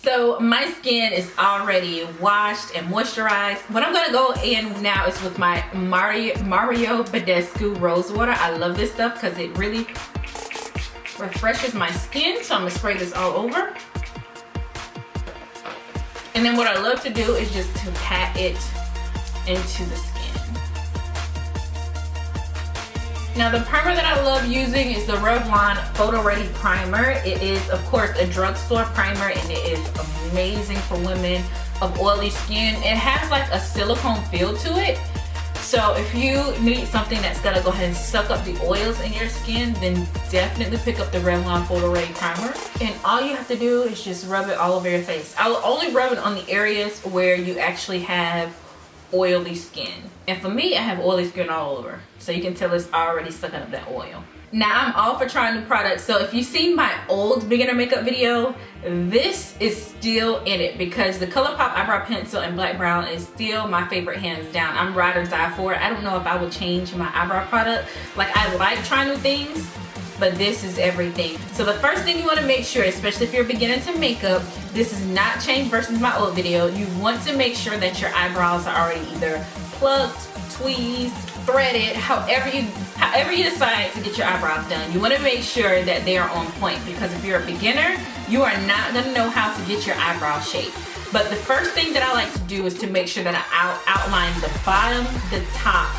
So my skin is already washed and moisturized. What I'm gonna go in now is with my Mario Badescu Rose Water. I love this stuff because it really refreshes my skin. So I'm gonna spray this all over. And then what I love to do is just to pat it into the skin. Now the primer that I love using is the Revlon Photo Ready Primer. It is of course a drugstore primer and it is amazing for women of oily skin. It has like a silicone feel to it. So if you need something that's gonna go ahead and suck up the oils in your skin, then definitely pick up the Revlon Photo Ready Primer. And all you have to do is just rub it all over your face. I will only rub it on the areas where you actually have oily skin. And for me, I have oily skin all over. So you can tell it's already sucking up that oil. Now I'm all for trying new products. So if you've seen my old beginner makeup video, this is still in it because the ColourPop Eyebrow Pencil in Black Brown is still my favorite hands down. I'm ride or die for it. I don't know if I would change my eyebrow product. Like I like trying new things, but this is everything. So the first thing you want to make sure, especially if you're beginning to makeup, this is not changed versus my old video. You want to make sure that your eyebrows are already either plucked, tweezed, threaded, however you decide to get your eyebrows done. You want to make sure that they are on point because if you're a beginner, you are not going to know how to get your eyebrow shape. But the first thing that I like to do is to make sure that I outline the bottom, the top,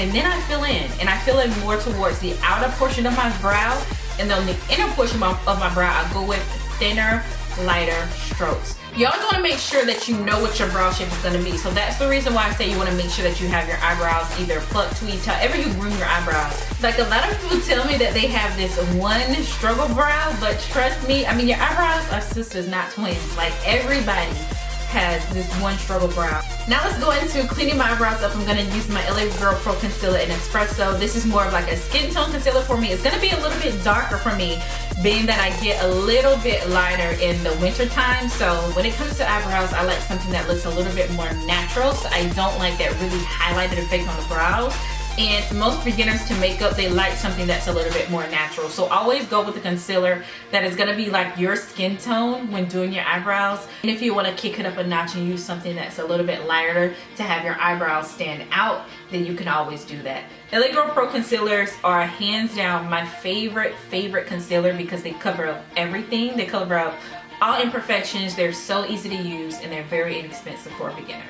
and then I fill in. And I fill in more towards the outer portion of my brow, and then the inner portion of my brow, I go with thinner, lighter strokes. You always want to make sure that you know what your brow shape is going to be. So that's the reason why I say you want to make sure that you have your eyebrows either plucked, tweezed, however you groom your eyebrows. Like a lot of people tell me that they have this one struggle brow, but trust me, I mean your eyebrows are sisters, not twins. Like everybody has this one struggle brow. Now let's go into cleaning my eyebrows up. I'm going to use my LA Girl Pro Concealer in Espresso. This is more of like a skin tone concealer for me. It's going to be a little bit darker for me, being that I get a little bit lighter in the winter time. So when it comes to eyebrows, I like something that looks a little bit more natural. So I don't like that really highlighted effect on the brows. And most beginners to makeup, they like something that's a little bit more natural. So always go with a concealer that is gonna be like your skin tone when doing your eyebrows. And if you wanna kick it up a notch and use something that's a little bit lighter to have your eyebrows stand out, then you can always do that. LA Girl Pro concealers are hands down my favorite concealer because they cover up everything. They cover up all imperfections. They're so easy to use and they're very inexpensive for a beginner.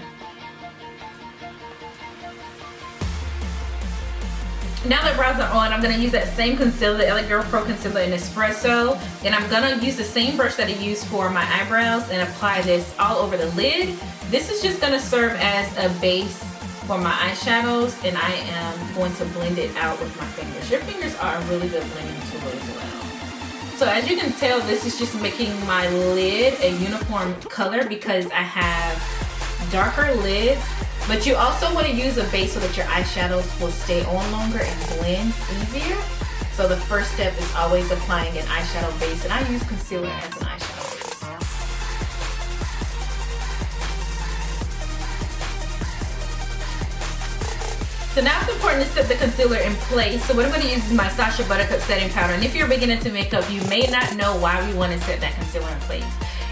Now that brows are on, I'm going to use that same concealer, the LA Girl Pro Concealer in Espresso. And I'm going to use the same brush that I used for my eyebrows and apply this all over the lid. This is just going to serve as a base for my eyeshadows. And I am going to blend it out with my fingers. Your fingers are a really good blending tool as well. So as you can tell, this is just making my lid a uniform color because I have darker lids. But you also want to use a base so that your eyeshadows will stay on longer and blend easier. So the first step is always applying an eyeshadow base, and I use concealer as an eyeshadow base. So now it's important to set the concealer in place. So what I'm going to use is my Sacha Buttercup setting powder. And if you're beginning to makeup, you may not know why we want to set that concealer in place.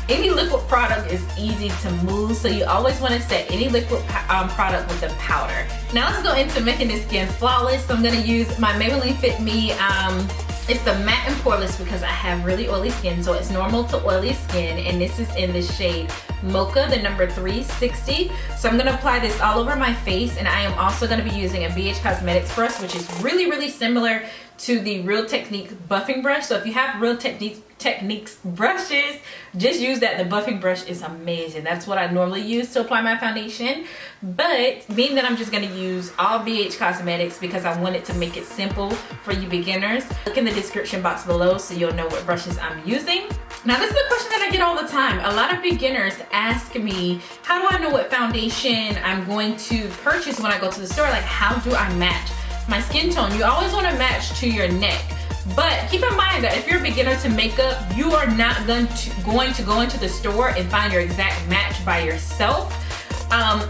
Any liquid product is easy to move, so you always want to set any liquid product with a powder. Now let's go into making this skin flawless. So I'm going to use my Maybelline Fit Me. It's the matte and poreless because I have really oily skin, so it's normal to oily skin, and this is in the shade Mocha, the number 360. So I'm going to apply this all over my face, and I am also going to be using a BH Cosmetics brush, which is really similar to the Real Technique buffing brush. So if you have Real Techniques brushes, just use that. The buffing brush is amazing. That's what I normally use to apply my foundation. But being that I'm just going to use all BH Cosmetics because I wanted to make it simple for you beginners, look in the description box below so you'll know what brushes I'm using. Now this is a question that I get all the time. A lot of beginners ask me, how do I know what foundation I'm going to purchase when I go to the store? Like, how do I match my skin tone? You always want to match to your neck. But keep in mind that if you're a beginner to makeup, you are not going to go into the store and find your exact match by yourself.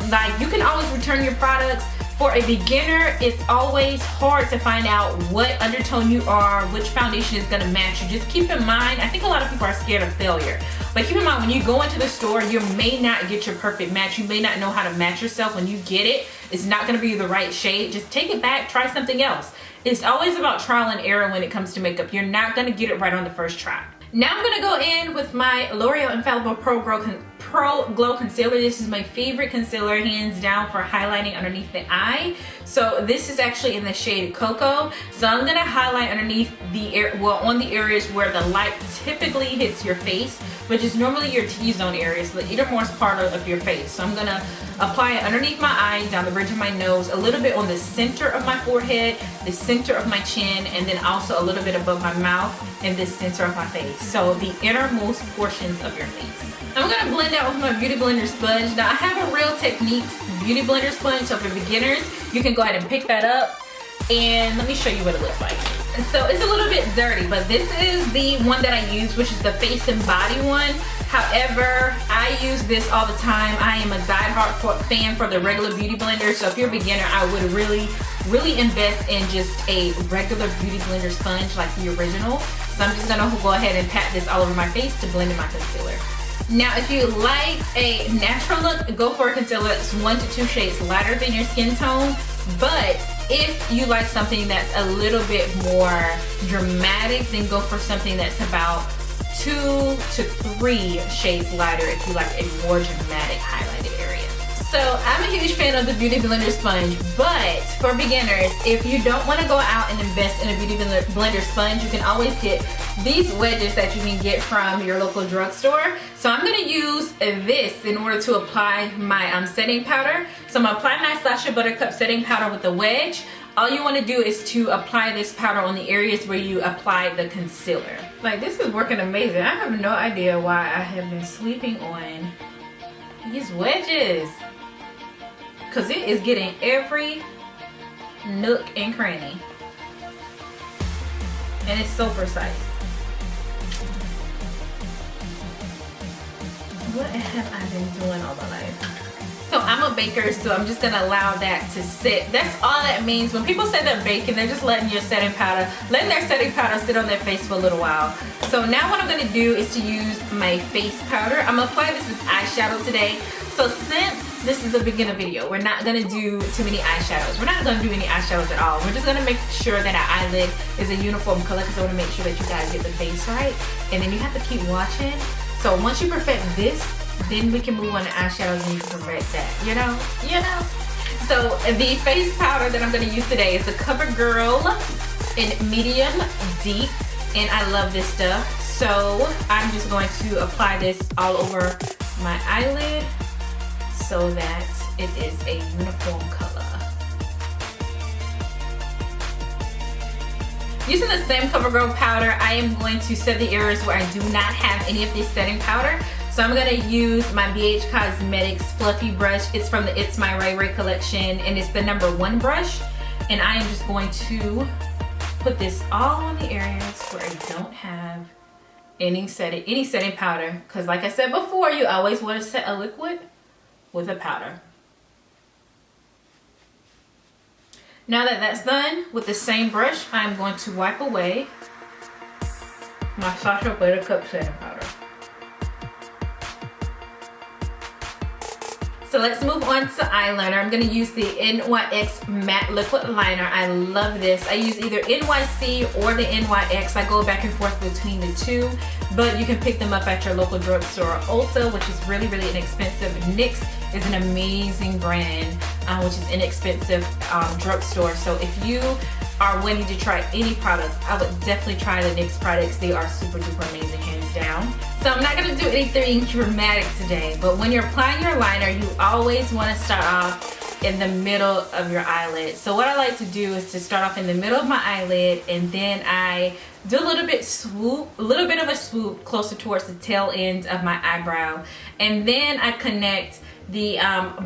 Like, you can always return your products, For a beginner, it's always hard to find out what undertone you are, which foundation is gonna match you. Just keep in mind, I think a lot of people are scared of failure, but keep in mind when you go into the store, you may not get your perfect match. You may not know how to match yourself. When you get it, it's not gonna be the right shade. Just take it back, try something else. It's always about trial and error when it comes to makeup. You're not gonna get it right on the first try. Now I'm gonna go in with my L'Oreal Infallible Pro Glow Concealer. This is my favorite concealer, hands down, for highlighting underneath the eye. So this is actually in the shade Cocoa. So I'm gonna highlight underneath on the areas where the light typically hits your face, which is normally your T-zone areas, the innermost part of your face. So I'm gonna apply it underneath my eye, down the bridge of my nose, a little bit on the center of my forehead, the center of my chin, and then also a little bit above my mouth and the center of my face. So the innermost portions of your face. I'm gonna blend out with my Beauty Blender sponge. Now I have a Real Techniques Beauty Blender sponge, so for beginners, you can go ahead and pick that up. And let me show you what it looks like. So it's a little bit dirty, but this is the one that I use, which is the face and body one. However, I use this all the time. I am a diehard fan for the regular Beauty Blender. So if you're a beginner, I would really invest in just a regular Beauty Blender sponge like the original. So I'm just gonna go ahead and pat this all over my face to blend in my concealer. Now, if you like a natural look, go for a concealer that's 1 to 2 shades lighter than your skin tone. But if you like something that's a little bit more dramatic, then go for something that's about 2 to 3 shades lighter if you like a more dramatic highlighted area. So I'm a huge fan of the Beauty Blender sponge, but for beginners, if you don't want to go out and invest in a Beauty Blender sponge, you can always get these wedges that you can get from your local drugstore. So I'm going to use this in order to apply my setting powder. So I'm going to apply my Sasha Buttercup setting powder with a wedge. All you want to do is to apply this powder on the areas where you apply the concealer. Like, this is working amazing. I have no idea why I have been sleeping on these wedges, because it is getting every nook and cranny, and it's so precise. What have I been doing all my life? So I'm a baker, so I'm just gonna allow that to sit. That's all that means. When people say they're baking, they're just letting their setting powder sit on their face for a little while. So now what I'm gonna do is to use my face powder. I'm gonna apply this as eyeshadow today. So since this is a beginner video, we're not gonna do too many eyeshadows. We're not gonna do any eyeshadows at all. We're just gonna make sure that our eyelid is a uniform color, because I wanna make sure that you guys get the base right. And then you have to keep watching. So once you perfect this, then we can move on to eyeshadows and you can perfect that, you know? So the face powder that I'm gonna use today is the CoverGirl in medium deep, and I love this stuff. So I'm just going to apply this all over my eyelid so that it is a uniform color. Using the same CoverGirl powder, I am going to set the areas where I do not have any of this setting powder. So I'm gonna use my BH Cosmetics Fluffy Brush. It's from the It's My Ray Ray collection, and it's the #1 brush. And I am just going to put this all on the areas where I don't have any setting powder. Because like I said before, you always want to set a liquid with a powder. Now that that's done, with the same brush, I'm going to wipe away my Sasha Buttercup setting powder. So let's move on to eyeliner. I'm gonna use the NYX Matte Liquid Liner. I love this. I use either NYC or the NYX. I go back and forth between the two, but you can pick them up at your local drugstore also, which is really inexpensive. NYX is an amazing brand, which is inexpensive drugstore. So if you are wanting to try any products, I would definitely try the NYX products. They are super duper amazing, hands down. So I'm not gonna do anything dramatic today, but when you're applying your liner, you always wanna start off in the middle of your eyelid. So what I like to do is to start off in the middle of my eyelid, and then I do a little bit of a swoop closer towards the tail end of my eyebrow. And then I connect the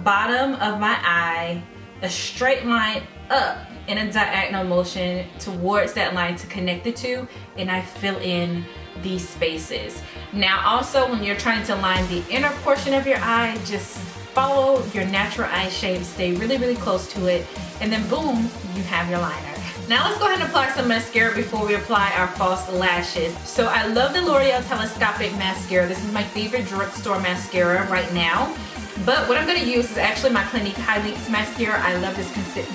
bottom of my eye, a straight line up in a diagonal motion towards that line to connect the two, and I fill in these spaces. Now also, when you're trying to line the inner portion of your eye, just follow your natural eye shape, stay really, really close to it, and then boom, you have your liner. Now let's go ahead and apply some mascara before we apply our false lashes. So I love the L'Oreal Telescopic Mascara. This is my favorite drugstore mascara right now. But what I'm going to use is actually my Clinique Highlights mascara. I love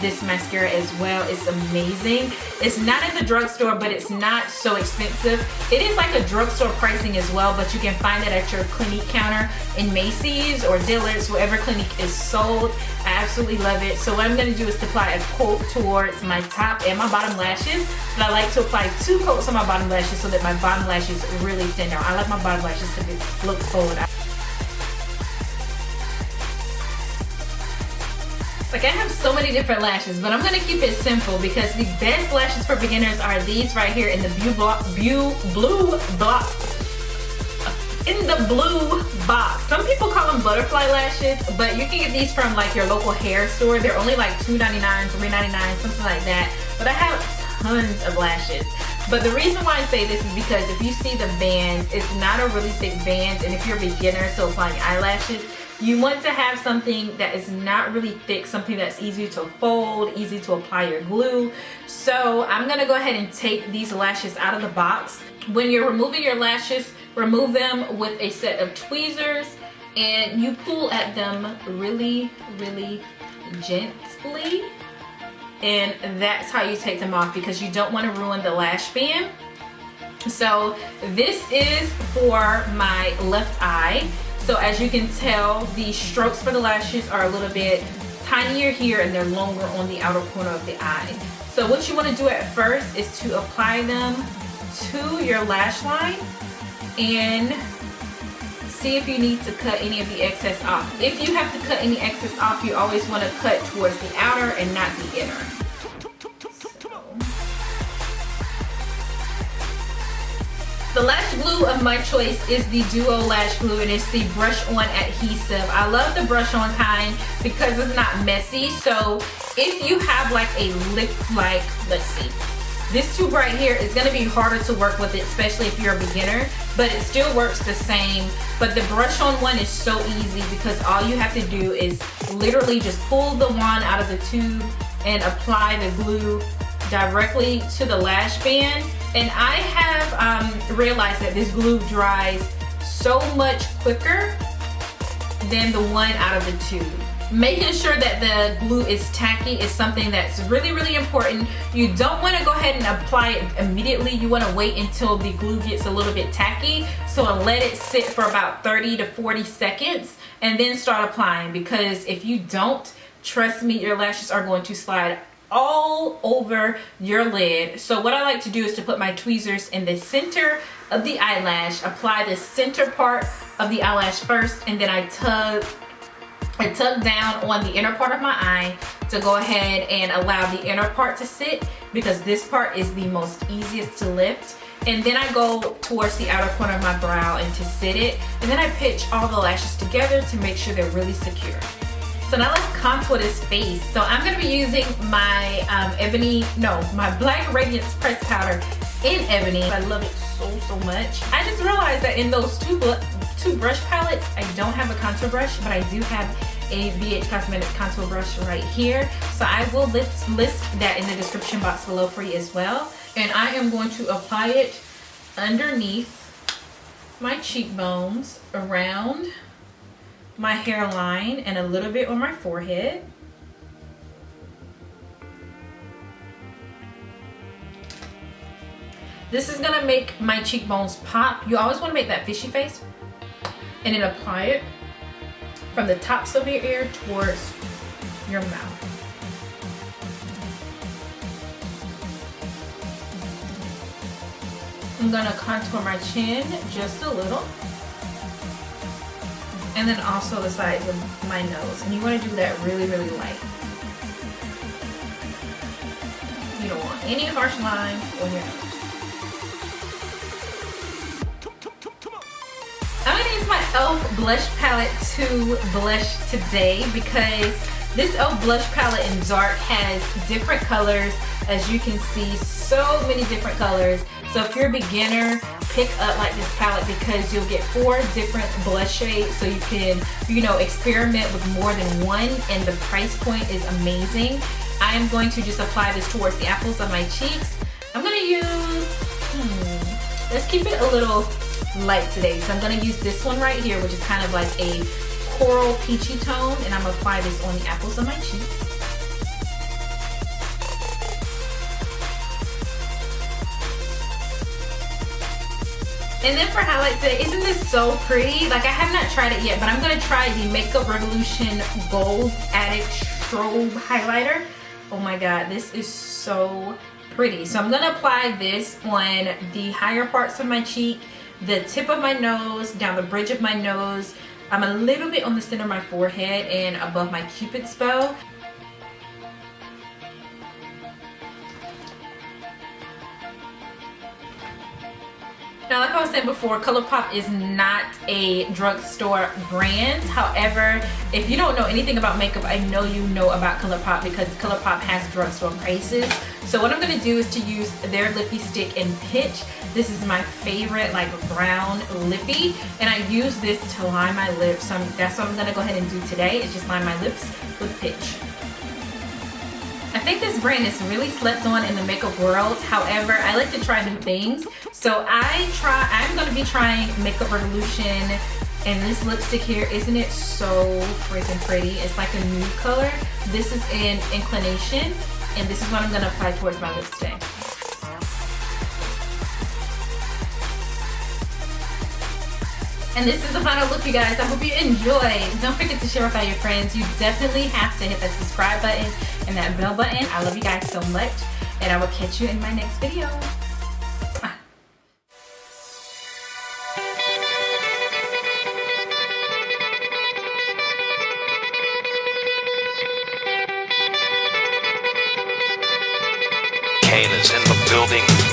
this mascara as well. It's amazing. It's not at the drugstore, but it's not so expensive. It is like a drugstore pricing as well, but you can find it at your Clinique counter in Macy's or Dillard's, wherever Clinique is sold. I absolutely love it. So what I'm going to do is to apply a coat towards my top and my bottom lashes. But I like to apply 2 coats on my bottom lashes so that my bottom lashes really stand out. I like my bottom lashes to look full. Like, I have so many different lashes, but I'm gonna keep it simple because the best lashes for beginners are these right here in the blue box. Some people call them butterfly lashes, but you can get these from like your local hair store. They're only like $2.99, $3.99, something like that. But I have tons of lashes. But the reason why I say this is because if you see the band, it's not a really thick band, and if you're a beginner to applying eyelashes, you want to have something that is not really thick, something that's easy to fold, easy to apply your glue. So I'm gonna go ahead and take these lashes out of the box. When you're removing your lashes, remove them with a set of tweezers, and you pull at them really, really gently. And that's how you take them off, because you don't want to ruin the lash band. So this is for my left eye. So as you can tell, the strokes for the lashes are a little bit tinier here and they're longer on the outer corner of the eye. So what you want to do at first is to apply them to your lash line and see if you need to cut any of the excess off. If you have to cut any excess off, you always want to cut towards the outer and not the inner. The lash glue of my choice is the Duo Lash Glue, and it's the brush-on adhesive. I love the brush-on kind because it's not messy. So if you have like a lip, like, let's see, this tube right here is going to be harder to work with, especially if you're a beginner, but it still works the same. But the brush-on one is so easy because all you have to do is literally just pull the wand out of the tube and apply the glue directly to the lash band. And I have realized that this glue dries so much quicker than the one out of the tube. Making sure that the glue is tacky is something that's really, really important. You don't want to go ahead and apply it immediately. You want to wait until the glue gets a little bit tacky. So let it sit for about 30 to 40 seconds and then start applying, because if you don't, trust me, your lashes are going to slide all over your lid. So what I like to do is to put my tweezers in the center of the eyelash, apply the center part of the eyelash first, and then I tug down on the inner part of my eye to go ahead and allow the inner part to sit, because this part is the most easiest to lift. And then I go towards the outer corner of my brow and to sit it, and then I pitch all the lashes together to make sure they're really secure. So now let's contour this face. So I'm going to be using my my Black Radiance Press Powder in Ebony. I love it so much. I just realized that in those two brush palettes, I don't have a contour brush, but I do have a BH Cosmetics contour brush right here. So I will list that in the description box below for you as well. And I am going to apply it underneath my cheekbones, around my hairline, and a little bit on my forehead. This is gonna make my cheekbones pop. You always want to make that fishy face, and then apply it from the tops of your ear towards your mouth. I'm gonna contour my chin just a little, and then also the sides of my nose. And you want to do that really, really light. You don't want any harsh lines on your nose. I'm going to use my e.l.f. blush palette to blush today, because this e.l.f. blush palette in dark has different colors. As you can see, so many different colors. So So if you're a beginner, pick up like this palette because you'll get 4 different blush shades, so you can, you know, experiment with more than one, and the price point is amazing. I am going to just apply this towards the apples of my cheeks. I'm gonna use, let's keep it a little light today. So I'm gonna use this one right here, which is kind of like a coral peachy tone, and I'm gonna apply this on the apples of my cheeks. And then for highlight today, isn't this so pretty? Like, I have not tried it yet, but I'm gonna try the Makeup Revolution Gold Addict Strobe Highlighter. Oh my God, this is so pretty. So I'm gonna apply this on the higher parts of my cheek, the tip of my nose, down the bridge of my nose. I'm a little bit on the center of my forehead and above my Cupid's bow. Now, like I was saying before, ColourPop is not a drugstore brand. However, if you don't know anything about makeup, I know you know about ColourPop because ColourPop has drugstore prices. So what I'm going to do is to use their lippy stick in Pitch. This is my favorite, like, brown lippy, and I use this to line my lips. So that's what I'm going to go ahead and do today, is just line my lips with Pitch. I think this brand is really slept on in the makeup world. However, I like to try new things. So I'm going to be trying Makeup Revolution, and this lipstick here, isn't it so freaking pretty? It's like a nude color. This is in Inclination, and this is what I'm going to apply towards my lips today. And this is the final look, you guys. I hope you enjoyed. Don't forget to share with all your friends. You definitely have to hit that subscribe button and that bell button. I love you guys so much, and I will catch you in my next video. Kane is in the building.